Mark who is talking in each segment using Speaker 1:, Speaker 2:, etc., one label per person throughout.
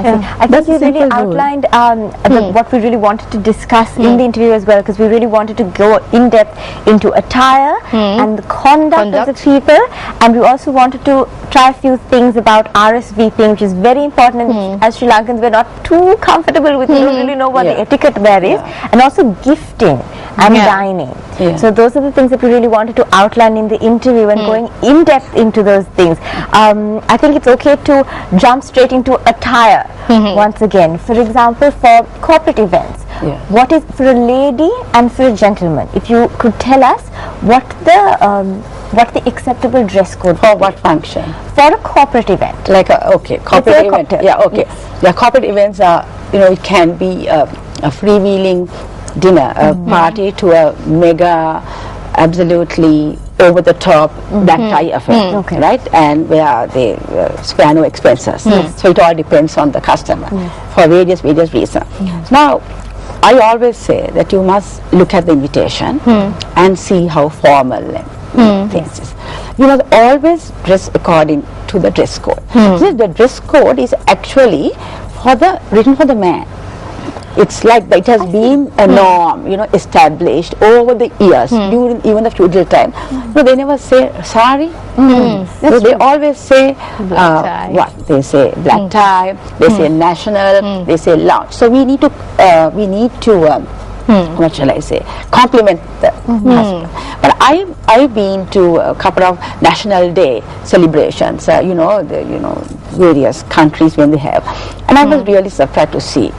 Speaker 1: see. I think you really outlined what we really wanted to discuss in the interview as well, because we really wanted to go in depth into attire and the conduct of the people, and we also wanted to try a few things about RSVPing, which is very important. And as Sri Lankans, we're not too comfortable with, we don't really know what the etiquette there is, and also gifting and dining. So those are the things that we really wanted to outline in the interview, and going in depth into those things. I think it's okay to jump straight into attire once again. For example, for corporate events, what is for a lady and for a gentleman? If you could tell us what the acceptable dress code
Speaker 2: for what function?
Speaker 1: For a corporate event,
Speaker 2: like a corporate event. Corporate events are, it can be a freewheeling dinner, a party to a mega, absolutely over the top black tie affair, right? And where they spare no expenses. So it all depends on the customer for various reasons. Now, I always say that you must look at the invitation and see how formal things is. You must always dress according to the dress code. The dress code is actually written for the man. It's like it has been a norm, established over the years, during even the feudal time. So they never say sari. So they always say what they say, black tie. They say national. They say lounge. So we need to what shall I say, compliment the husband. But I've been to a couple of National Day celebrations, various countries when they have, and I was really surprised to see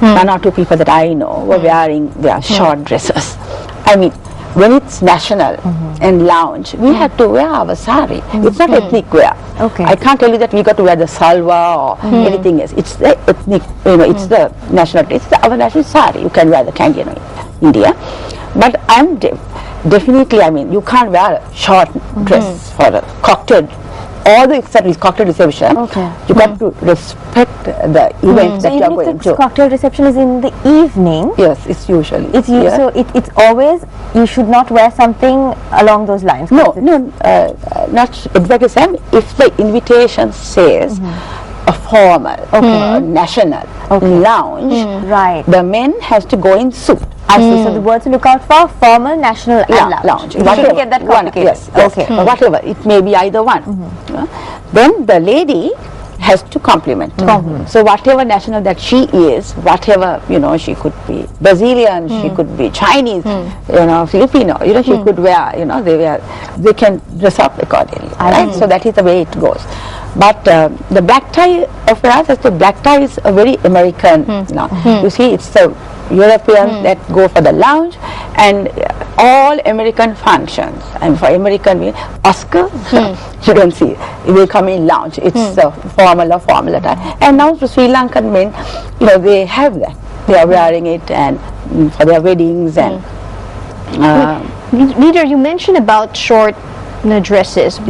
Speaker 2: one or two people that I know were wearing their short dresses. I mean, when it's national and lounge, we have to wear our sari. It's not ethnic wear. I can't tell you that we got to wear the salwar or anything else. It's the ethnic, it's the national, it's our national sari. You can wear the kangi in India. But I'm definitely, I mean, you can't wear a short dress for a cocktail. All the cocktail reception, you got to respect the event that you are going to.
Speaker 1: Cocktail reception is in the evening.
Speaker 2: Yes, it's usually.
Speaker 1: So it's always, you should not wear something along those lines.
Speaker 2: No, not exactly the same. If the invitation says a formal, national lounge, right, the men has to go in suit.
Speaker 1: I see. So the words to look out for: formal, national, and lounge. You shouldn't get that complicated.
Speaker 2: Yes. Whatever. It may be either one. Then the lady has to compliment. So whatever national that she is, whatever, she could be Brazilian, she could be Chinese, Filipino, she could wear, they can dress up accordingly. Right? So that is the way it goes. But the black tie of us, the black tie is a very American. You see, it's the Europeans that go for the lounge, and all American functions. And for American, Oscar, you don't see, it will come in lounge. It's the formal attire. And now for Sri Lankan men, they have that. They are wearing it and for their weddings and.
Speaker 3: Leader, you mentioned about short dresses.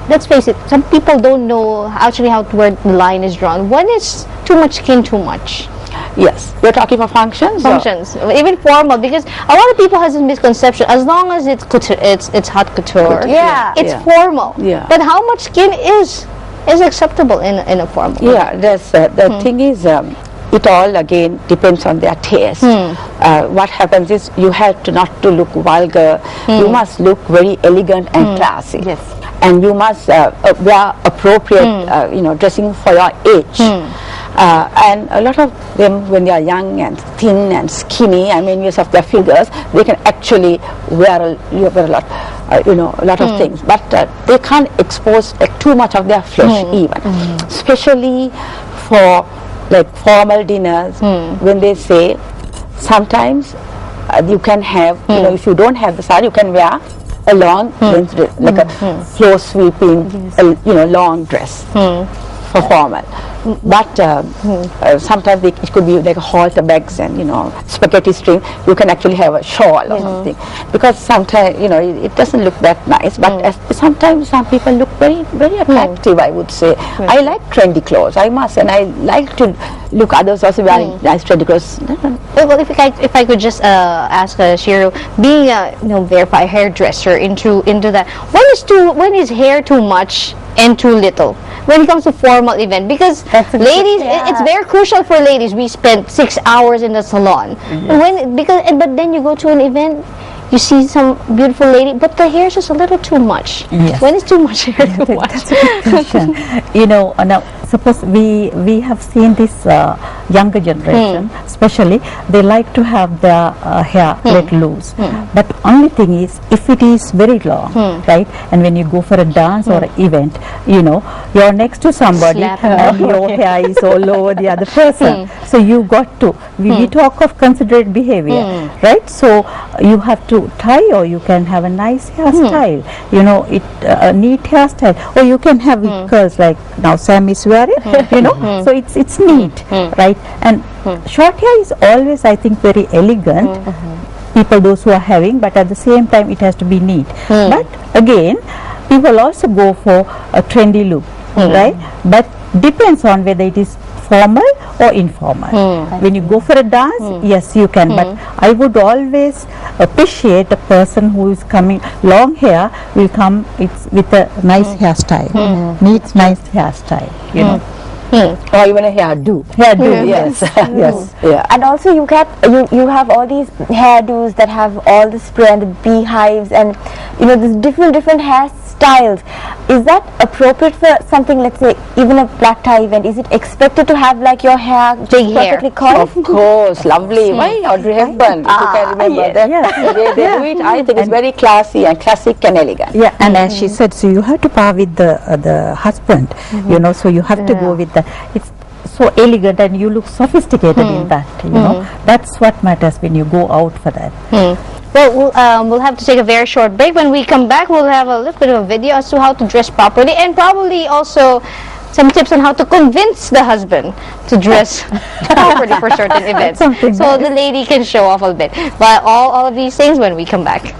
Speaker 3: Let's face it, some people don't know actually where the line is drawn. When is too much skin too much?
Speaker 2: Yes, we're talking for functions.
Speaker 3: Even formal, because a lot of people has this misconception. As long as it's couture, it's haute couture. It's formal. But how much skin is acceptable in a formal?
Speaker 2: The thing is, it all again depends on their taste. What happens is you have to not to look vulgar. You must look very elegant and classy. And you must wear appropriate, dressing for your age. And a lot of them, when they are young and thin and skinny, I mean, because of their figures, they can actually wear a lot, a lot of things. But they can't expose too much of their flesh even, especially for like formal dinners. When they say sometimes you can have, if you don't have the sari, you can wear a long, like a floor sweeping, long dress for formal. But sometimes it could be like a halter bags and spaghetti string. You can actually have a shawl or something, because sometimes it doesn't look that nice. But sometimes some people look very very attractive. I would say I like trendy clothes. I must, and I like to look others also wearing nice trendy clothes.
Speaker 3: Well, if I could just ask Shiro, being a verified hairdresser into that, when is hair too much and too little when it comes to formal event? Because ladies, it's very crucial for ladies. We spend 6 hours in the salon. But then you go to an event, you see some beautiful lady, but the hair is just a little too much.
Speaker 2: Yes.
Speaker 3: When is too much hair too much?
Speaker 2: That's a good question. Now suppose we have seen this younger generation, especially, they like to have their hair let loose. But only thing is, if it is very long, right, and when you go for a dance or an event, you're next to somebody and your hair is all over the other person. So you got to, we talk of considerate behavior, right? So you have to tie, or you can have a nice hairstyle, a neat hairstyle, or you can have it curls like now Sam is wearing, so it's neat, right? And short hair is always, I think, very elegant, people, those who are having, but at the same time it has to be neat. But again, people also go for a trendy look, right? But depends on whether it is formal or informal. When you go for a dance, yes, you can, but I would always appreciate a person who is coming, long hair will come with a nice hairstyle, neat, nice hairstyle, or even a hairdo. Yes. Yes. Yeah.
Speaker 1: And also you have all these hairdos that have all the spray and the beehives, and there's different hairstyles. Is that appropriate for something, let's say even a black tie event? Is it expected to have like your hair perfectly coiled?
Speaker 2: Of course, lovely. Why Audrey Hepburn, if you can remember that. The way they do it, I think it's very classy and classic and elegant.
Speaker 4: Yeah, and as she said, so you have to par with the husband, so you have to go with it's so elegant and you look sophisticated in that, that's what matters when you go out for that.
Speaker 3: Well, we'll have to take a very short break. When we come back, we'll have a little bit of a video as to how to dress properly, and probably also some tips on how to convince the husband to dress properly for certain events. So the lady can show off a bit. But all of these things when we come back.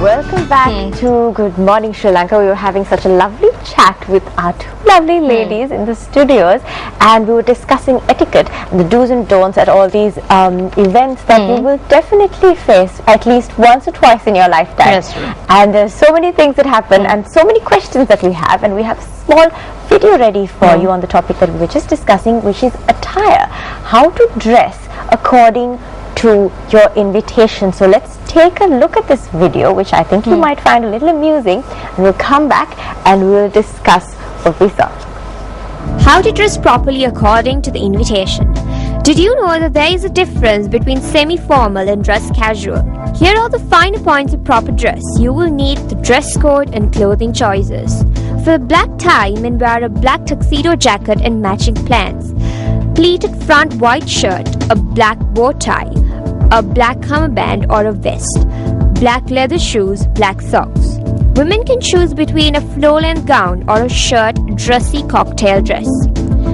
Speaker 1: Welcome back to Good Morning Sri Lanka. We were having such a lovely chat with our two lovely ladies in the studios, and we were discussing etiquette and the do's and don'ts at all these events that you will definitely face at least once or twice in your lifetime.
Speaker 3: Yes.
Speaker 1: And there's so many things that happen and so many questions that we have, and we have a small video ready for you on the topic that we were just discussing, which is attire. How to dress according to your invitation. So let's take a look at this video, which I think you might find a little amusing, and we'll come back and we'll discuss what we saw.
Speaker 5: How to dress properly according to the invitation. Did you know that there is a difference between semi-formal and dress casual? Here are the finer points of proper dress. You will need the dress code and clothing choices. For the black tie, men wear a black tuxedo jacket and matching pants, pleated front white shirt, a black bow tie, a black cummerbund or a vest, black leather shoes, black socks. Women can choose between a floor-length gown or a shirt, dressy cocktail dress.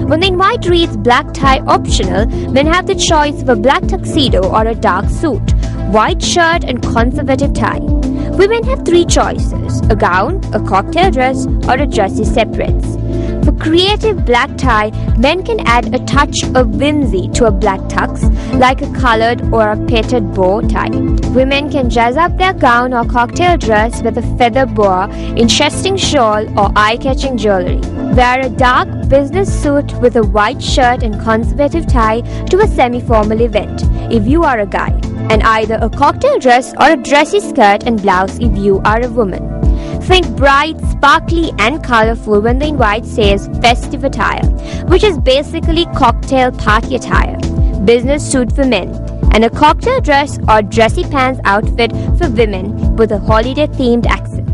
Speaker 5: When the invite reads black tie optional, men have the choice of a black tuxedo or a dark suit, white shirt and conservative tie. Women have three choices: a gown, a cocktail dress, or a dressy separates. For creative black tie, men can add a touch of whimsy to a black tux, like a colored or a painted bow tie. Women can jazz up their gown or cocktail dress with a feather boa, interesting shawl, or eye-catching jewelry. Wear a dark business suit with a white shirt and conservative tie to a semi-formal event if you are a guy, and either a cocktail dress or a dressy skirt and blouse if you are a woman. Think bright, sparkly and colorful when the invite says festive attire, which is basically cocktail party attire. Business suit for men, and a cocktail dress or dressy pants outfit for women with a holiday themed accent.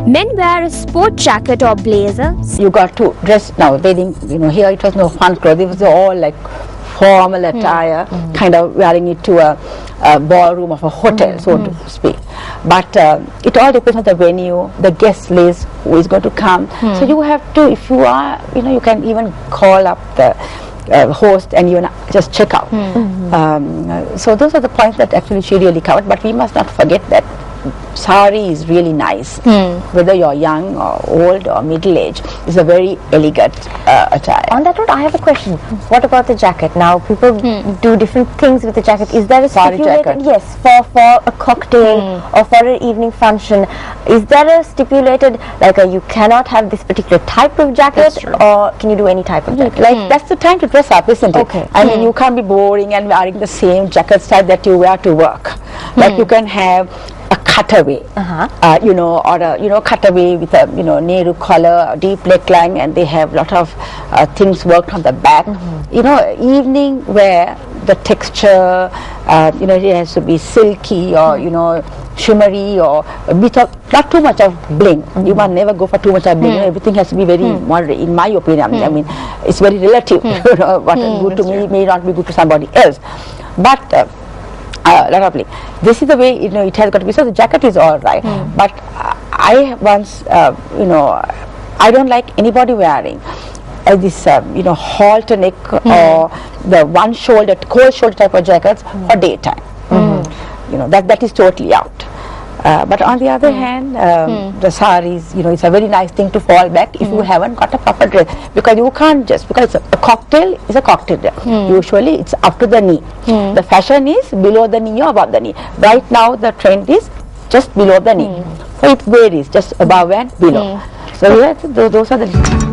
Speaker 5: Men wear a sport jacket or blazer.
Speaker 2: You got to dress now, wedding, here it was no fun clothes, it was all like formal attire, kind of wearing it to a ballroom of a hotel, so to speak. But it all depends on the venue, the guest list, who is going to come. So you have to, if you are, you can even call up the host and even just check out. So those are the points that actually she really covered, but we must not forget that sari is really nice. Whether you're young or old or middle age, it's a very elegant attire.
Speaker 1: On that note, I have a question. What about the jacket? Now, people do different things with the jacket. Is there a
Speaker 2: Sari
Speaker 1: stipulated,
Speaker 2: jacket.
Speaker 1: yes, for a cocktail or for an evening function, is there a stipulated, like you cannot have this particular type of jacket, or can you do any type of jacket?
Speaker 2: Like that's the time to dress up, isn't it?
Speaker 1: Okay.
Speaker 2: I mean, you can't be boring and wearing the same jacket style that you wear to work. Like you can have a cutaway, you know, or a cutaway with a Nehru collar, deep neckline, and they have lot of things worked on the back. You know, evening wear, the texture, it has to be silky or shimmery or a bit of not too much of bling. You must never go for too much of bling. Everything has to be very moderate, in my opinion. I mean, it's very relative. What is good to me may not be good to somebody else. But lot of bling. This is the way it has got to be. So the jacket is all right. But I once I don't like anybody wearing this halter neck or the one shoulder, cold shoulder type of jackets for daytime. That is totally out. But on the other hand, the saris, it's a very nice thing to fall back if you haven't got a proper dress, because you can't just, because it's a cocktail is a cocktail dress. Usually it's up to the knee. The fashion is below the knee or above the knee. Right now the trend is just below the knee. So it varies, just above and below. So those are the